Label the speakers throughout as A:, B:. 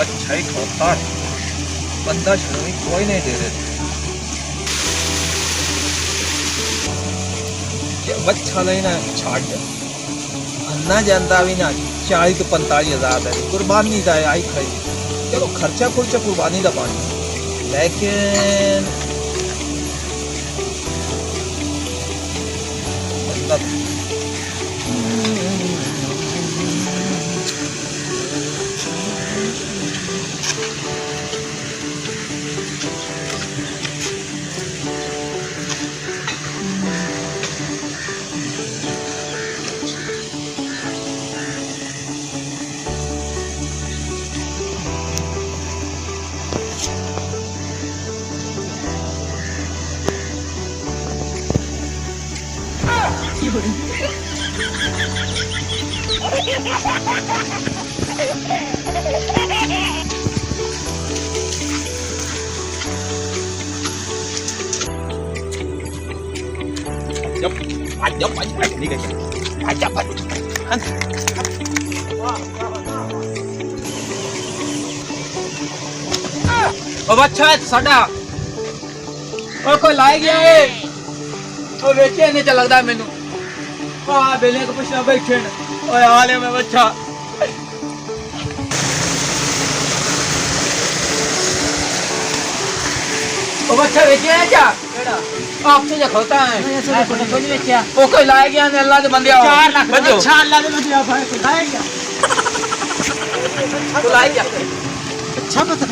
A: अच्छा ही खाता है बंदा शर्मी कोई नहीं दे रहे बच्चा लेना छाड़ अन्ना जानता भी ना 40 तो 45,000 है कुर्बानी का आई खरी चलो खर्चा खुर्चा कुर्बानी का पानी लेकिन Jom ni kan. Ajak pat. ओ अच्छा है साडा ओ कोई लाए गया है ओ बेचे नहीं चल लगदा मेनू आ बेले को पुछना बैठे ओए हाले में बच्चा ओ बच्चा बेचे है क्या केड़ा आपसे जो खोता है वो कोई लाए गया ने अल्लाह के बंदे 4 लाख अच्छा अल्लाह के बंदे भाई कोई लाए गया तो लाए गया अच्छा पता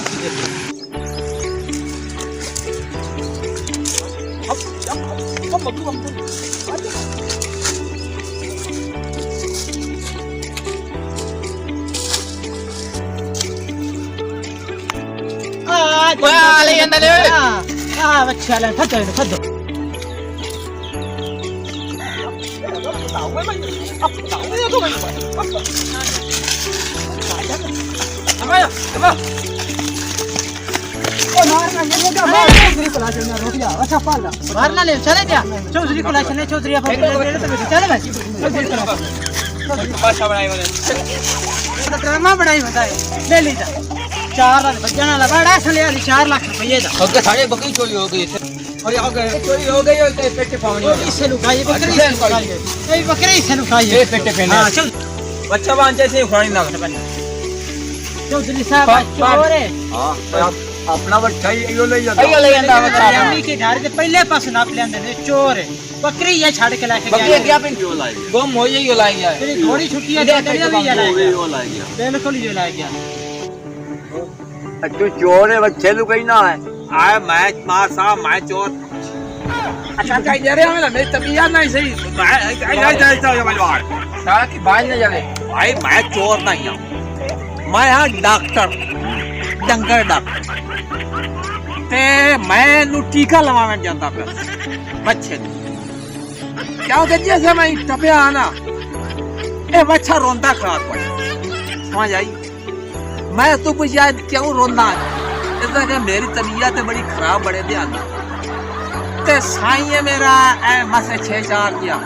A: अब ले अंदर अच्छा ले फदो मारना ले चले क्या चौधरी को चले चौधरी चले भाई भाषा बनाई मैंने ड्रामा बनाई बताए ले लीजा 4 लाख बजाना लगा बड़ा चले 4 लाख रुपए दा ओके सारे बकरी चोरी हो गई और आगे चोरी हो गई और पेटे पावनी इससे लुकाई बकरी ये बकरी से लुकाई ये पेटे पहने हां चल बच्चा बांचे से उखाड़ी ना चौधरी साहब चोर है हां अपना बच्चा यो ले जाता बच्चा अम्मी के घर के पहले पास नाप लेंदे ने चोर है बकरी ये छाड़ के लाके गया बकरी गया पिन क्यों लाई गुम हो ये यो लाई गया तेरी थोड़ी छुट्टी है दे भी ये लाई गया बिल्कुल ये लाई गया
B: तू चोर है बच्चे लू कहीं ना है आए मैच मार साहब मैं चोर
A: अच्छा क्या दे रहे हो मेरी तबीयत नहीं सही मैं सारा की बाज न जावे
B: भाई मैं चोर नहीं हूं मैं हां डॉक्टर डंगर डॉक्टर ते मैं नु टीका लवावन जांदा पे बच्चे क्या हो गया जैसे मैं टपया ना ए बच्चा रोंदा खराब पड़ समझ आई मैं तो पूछा क्यों रोंदा इसदा कि मेरी तबीयत बड़ी खराब बड़े ध्यान ते साईं मेरा ए मसे 6-4 किया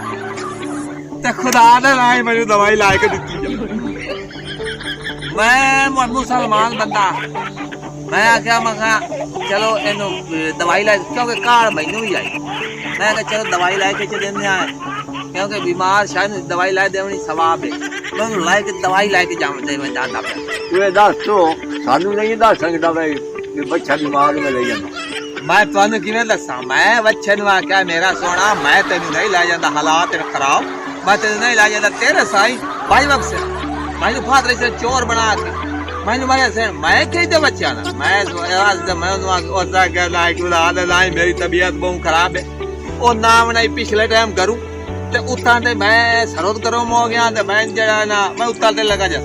B: ते खुदा ने लाए मेरी दवाई ला के दी मैं मुसलमान बंदा मैं क्या मखा चलो इनो दवाई ला क्योंकि कार महीनों ही आई मैं कहा चलो दवाई ला के चले आए क्योंकि बीमार शायद दवाई ला देवनी सवाब है मैं ला के दवाई ला के जावते मैं जाता पे तू दस तो सानू नहीं दस सकदा भाई ये बच्चा दिमाग में ले जाना मैं तुहानू किवें दसा मैं बच्चे नु क्या मेरा सोना मैं तेनू नहीं ला जांदा हालात खराब मैं तेनू नहीं ला जांदा तेरे साईं भाई वक्त से मैंने फादर से चोर बना के मैंने मारे से मैं कह दे बच्चा ना मैं आज मैं ओसा के लाइक उड़ा लाई मेरी तबीयत बहुत खराब है ओ नाम नहीं पिछले टाइम करूं ते उतां ते मैं सरोद करो हो गया ते मैं जड़ा ना मैं उतां ते लगा जा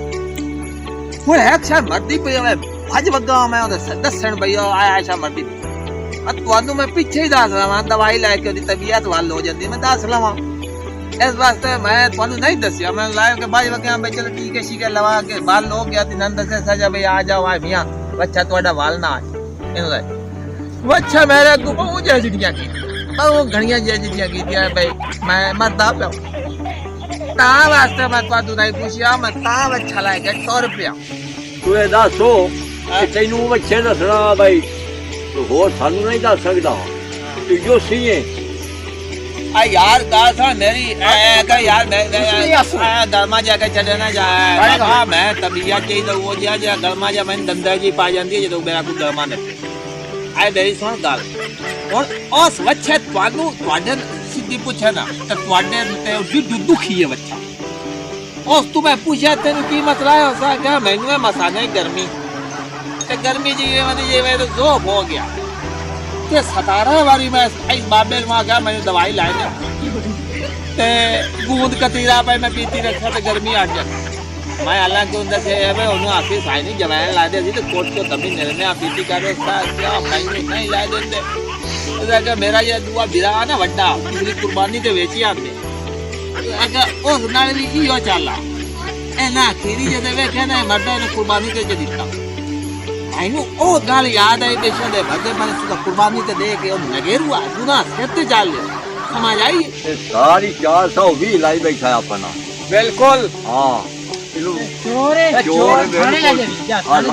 B: हुन है अच्छा मर्दी पे मैं भज वगा मैं ओदे दसन भैया आया अच्छा मर्दी तुहानू मैं पीछे ही दस लवां दवाई लेके ओदी तबीयत हल हो जांदी मैं दस लवां इस वास्ते मैं तुहानू नहीं दसिया मैं लाया के भाई वगे भाई चलो टीके शीके लवा के बाल हो गया ती नंद से सजा भाई आ जाओ आ मियां बच्चा तोड़ा वाल ना इन ले बच्चा मेरे को बहुत जजियां की बहुत घणियां जजियां की दिया भाई मैं मरदा पे ता वास्ते मैं तुहानू नहीं पूछिया मैं ता अच्छा लाया के 100 रुपया तू ए दसो
C: ਕਿ ਤੈਨੂੰ ਬੱਚੇ ਦੱਸਣਾ ਬਈ ਤੂੰ ਹੋਰ ਸਾਨੂੰ ਨਹੀਂ ਦੱਸ ਸਕਦਾ ਤੂੰ ਜੋ ਸੀਏ
B: आ यार गाल था मेरी का यार मैं गरमा जाके चले ना जाए हाँ मैं तबीयत चाहिए तो वो जा गरमा जा मैंने दंदा जी पा जाती है जो मेरा कुछ गरमा नहीं आए मेरी सुन गाल और उस बच्चे ਤੁਹਾਨੂੰ ਤੁਹਾਡੇ ਸਿੱਧੀ ਪੁੱਛੇ ਨਾ ਤਾਂ ਤੁਹਾਡੇ ਤੇ ਉਹ ਦੁਖੀ ਹੈ ਬੱਚਾ ਉਸ ਤੋਂ ਮੈਂ ਪੁੱਛਿਆ ਤੈਨੂੰ ਕੀ ਮਸਲਾ ਹੈ ਉਸਾ ਕਿਹਾ ਮੈਨੂੰ ਹੈ ਮਸਾ ਨਹੀਂ ਗਰਮੀ ਤੇ ਗਰਮੀ ਜੀ ਜਿਵੇਂ ਤਾਂ ਜ਼ੋਬ ਹੋ ਗਿਆ ਤੇ 17 ਵਾਰੀ ਮੈਂ ਇਸ ਬਾਬੇ ਨੂੰ ਆ ਮੈਨੂੰ ਦਵਾਈ ਲੈ ਜਾ ਤੇ ਗੂੰਦ ਕਤੀਰਾ ਪਈ ਮੈਂ ਪੀਤੀ ਰੱਖਿਆ ਤੇ ਗਰਮੀ ਆ ਜਾ ਮੈਂ ਹਾਲਾਂ ਕਿ ਹੁੰਦਾ ਸੀ ਮੈਂ ਉਹਨੂੰ ਆਖੀ ਸਾਈ ਨਹੀਂ ਜਵਾਨ ਲਾ ਦੇ ਸੀ ਤੇ ਕੋਟ ਤੋਂ ਤਮੀ ਨਿਰਨੇ ਆ ਪੀਤੀ ਕਰ ਉਸਾ ਕਿਆ ਮੈਨੂੰ ਨਹੀਂ ਲੈ ਦਿੰਦੇ ਉਹਦਾ ਕਿ ਮੇਰਾ ਇਹ ਦੁਆ ਵੀਰਾ ਨਾ ਵੱਡਾ ਪਿਛਲੀ ਕੁਰਬਾਨੀ ਤੇ ਵੇਚੀ ਆਂਦੇ ਅਗਾ ਉਸ ਨਾਲ ਵੀ ਕੀ ਹੋ ਚੱਲਾ ਇਹ ਨਾ ਖੀਰੀ ਜਦੇ ਵੇਖਿਆ ਨਾ ਮਰਦਾ ਨੇ ਕੁਰਬਾਨੀ ਤੇ ਦਿੱਤਾ ਇਹਨੂੰ ਉਹ ਗੱਲ ਯਾਦ ਆਈ ਬੇਸ਼ੱਕ ਦੇ ਭੱਗੇ ਬਣ ਸੁਦਾ ਕੁਰਬਾਨੀ ਤੇ ਦੇ ਕੇ ਉਹ ਨਗੇਰੂਆ ਗੁਨਾਹ ਸਿਰ ਤੇ ਚੱਲ ਸਮਝ ਆਈ
C: ਇਹ ਸਾਰੀ 420 ਲਾਈ ਬੈਠਾ ਆਪਣਾ
B: ਬਿਲਕੁਲ
C: ਹਾਂ ਇਹਨੂੰ
A: ਚੋਰੇ
C: ਚੋਰ
A: ਖਾਣੇ ਲੈ ਜਾ ਜਾ ਖਾਣੇ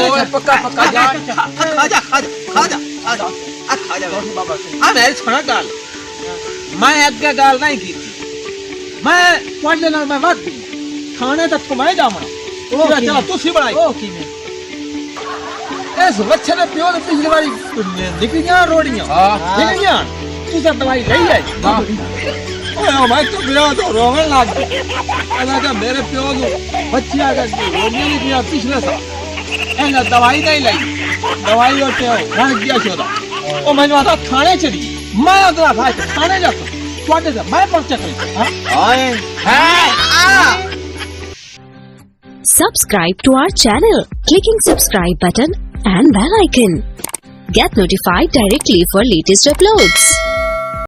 A: ਦੇ
B: ਪੱਕਾ ਪੱਕਾ ਜਾ ਖਾ ਜਾ ਆ ਮੇਰੀ ਸੁਣਾ ਗੱਲ ਮੈਂ ਅੱਗੇ ਗੱਲ ਨਹੀਂ ਕੀਤੀ ਮੈਂ ਤੁਹਾਡੇ ਨਾਲ ਮੈਂ ਵੱਧ ਖਾਣੇ ਤੱਕ ਮੈਂ ਜਾਵਾਂ ਉਹ ਚਲਾ ਤੁਸੀਂ ਬਣਾਈ
A: ਉਹ ਕਿਵੇਂ
B: ਇਸ ਬੱਚੇ ਨੇ ਪਿਓ ਨੇ ਪਿਛਲੀ ਵਾਰੀ ਨਿਕਲੀਆਂ ਰੋੜੀਆਂ ਨਿਕਲੀਆਂ ਤੂੰ ਤਾਂ ਦਵਾਈ ਲਈ ਹੈ ਓਏ ਮੈਂ ਤਾਂ ਬਿਨਾ ਤੋਂ ਰੋਣ ਲੱਗ ਗਿਆ ਕਿ ਮੇਰੇ ਪਿਓ ਨੂੰ ਬੱਚਿਆਂ ਦਾ ਰੋੜੀਆਂ ਨਹੀਂ ਪਿਆ ਪਿਛਲੇ ਸਾਲ ਇਹਨਾਂ ਦਵਾਈ ਨਹੀਂ ਲਈ ਦਵਾਈ ਉਹ ਤੇ ਰਣ ਗਿਆ ਚੋਦਾ ਉਹ ਮੈਨੂੰ ਆਦਾ ਖਾਣੇ ਚੜੀ ਮੈਂ ਉਹਦਾ ਭਾਈ ਖਾਣੇ ਜਾ ਤੁਹਾਡੇ ਦਾ ਮੈਂ ਪਰਚਾ ਕਰੀ
C: ਆਏ
B: ਹਾਂ
D: Subscribe to our channel, clicking subscribe button and bell icon. Get notified directly for latest uploads.